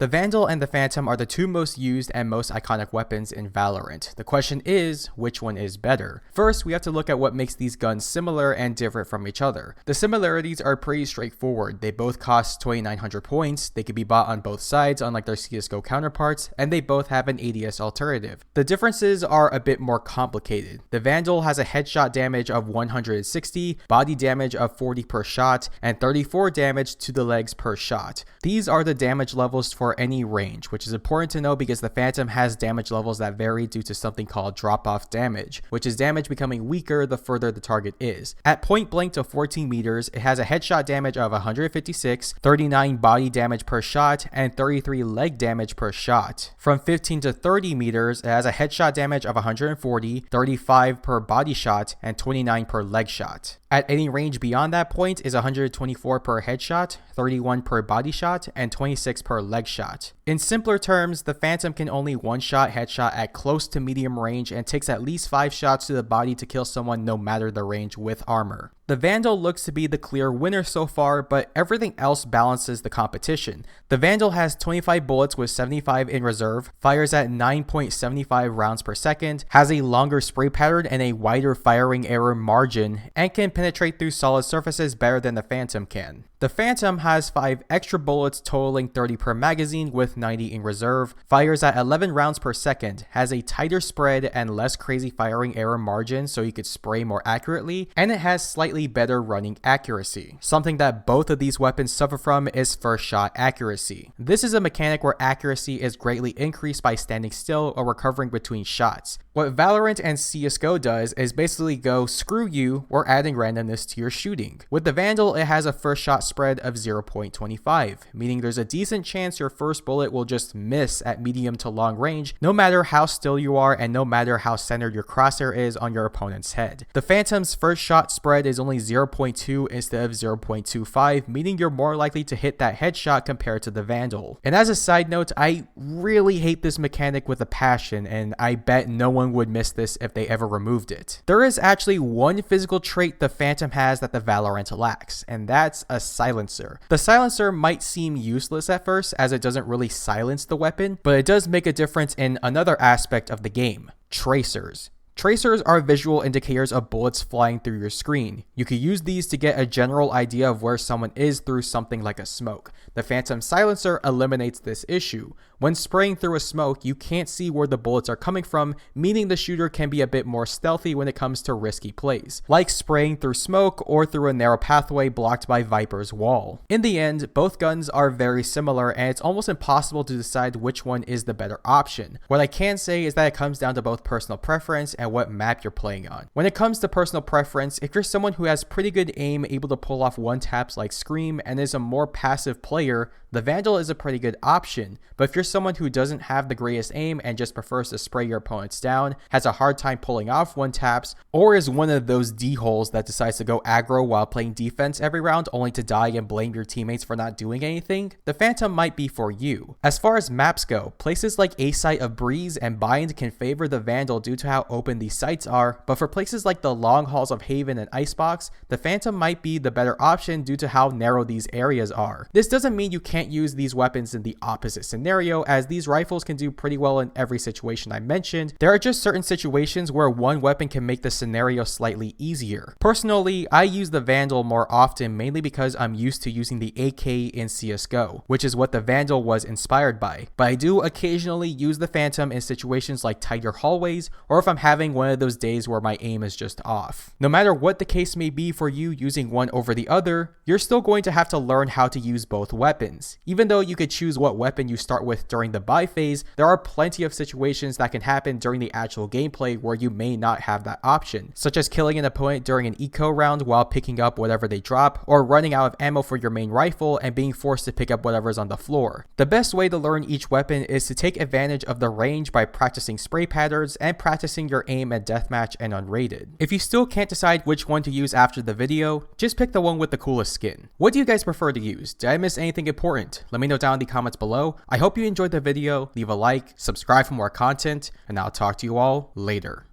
The Vandal and the Phantom are the two most used and most iconic weapons in Valorant. The question is, which one is better? First, we have to look at what makes these guns similar and different from each other. The similarities are pretty straightforward. They both cost 2,900 points, they can be bought on both sides unlike their CSGO counterparts, and they both have an ADS alternative. The differences are a bit more complicated. The Vandal has a headshot damage of 160, body damage of 40 per shot, and 34 damage to the legs per shot. These are the damage levels for any range, which is important to know because the Phantom has damage levels that vary due to something called drop-off damage, which is damage becoming weaker the further the target is. At point blank to 14 meters, it has a headshot damage of 156, 39 body damage per shot, and 33 leg damage per shot. From 15 to 30 meters, it has a headshot damage of 140, 35 per body shot, and 29 per leg shot. At any range beyond that point is 124 per headshot, 31 per body shot, and 26 per leg shot. In simpler terms, the Phantom can only one-shot headshot at close to medium range and takes at least 5 shots to the body to kill someone no matter the range with armor. The Vandal looks to be the clear winner so far, but everything else balances the competition. The Vandal has 25 bullets with 75 in reserve, fires at 9.75 rounds per second, has a longer spray pattern and a wider firing error margin, and can penetrate through solid surfaces better than the Phantom can. The Phantom has 5 extra bullets totaling 30 per magazine with 90 in reserve, fires at 11 rounds per second, has a tighter spread and less crazy firing error margin so you could spray more accurately, and it has slightly better running accuracy. Something that both of these weapons suffer from is first shot accuracy. This is a mechanic where accuracy is greatly increased by standing still or recovering between shots. What Valorant and CSGO does is basically go, screw you, we're adding randomness to your shooting. With the Vandal, it has a first shot spread of 0.25, meaning there's a decent chance your first bullet will just miss at medium to long range, no matter how still you are and no matter how centered your crosshair is on your opponent's head. The Phantom's first shot spread is only 0.2 instead of 0.25, meaning you're more likely to hit that headshot compared to the Vandal. And as a side note, I really hate this mechanic with a passion, and I bet no one would miss this if they ever removed it. There is actually one physical trait the Phantom has that the Valorant lacks, and that's a silencer. The silencer might seem useless at first as it doesn't really silence the weapon, but it does make a difference in another aspect of the game: tracers. Tracers are visual indicators of bullets flying through your screen. You can use these to get a general idea of where someone is through something like a smoke. The Phantom Silencer eliminates this issue. When spraying through a smoke, you can't see where the bullets are coming from, meaning the shooter can be a bit more stealthy when it comes to risky plays, like spraying through smoke or through a narrow pathway blocked by Viper's wall. In the end, both guns are very similar, and it's almost impossible to decide which one is the better option. What I can say is that it comes down to both personal preference and what map you're playing on. When it comes to personal preference, if you're someone who has pretty good aim, able to pull off one-taps like Scream, and is a more passive player, the Vandal is a pretty good option. But if you're someone who doesn't have the greatest aim and just prefers to spray your opponents down, has a hard time pulling off one-taps, or is one of those D-holes that decides to go aggro while playing defense every round only to die and blame your teammates for not doing anything, the Phantom might be for you. As far as maps go, places like A site of Breeze and Bind can favor the Vandal due to how open these sites are, but for places like the long halls of Haven and Icebox, the Phantom might be the better option due to how narrow these areas are. This doesn't mean you can't use these weapons in the opposite scenario, as these rifles can do pretty well in every situation I mentioned. There are just certain situations where one weapon can make the scenario slightly easier. Personally, I use the Vandal more often mainly because I'm used to using the AK in CSGO, which is what the Vandal was inspired by, but I do occasionally use the Phantom in situations like tighter hallways or if I'm having one of those days where my aim is just off. No matter what the case may be for you using one over the other, you're still going to have to learn how to use both weapons. Even though you could choose what weapon you start with during the buy phase, there are plenty of situations that can happen during the actual gameplay where you may not have that option, such as killing an opponent during an eco round while picking up whatever they drop, or running out of ammo for your main rifle and being forced to pick up whatever's on the floor. The best way to learn each weapon is to take advantage of the range by practicing spray patterns and practicing your aim at deathmatch and unrated. If you still can't decide which one to use after the video, just pick the one with the coolest skin. What do you guys prefer to use? Did I miss anything important? Let me know down in the comments below. I hope you enjoyed the video. Leave a like, subscribe for more content, and I'll talk to you all later.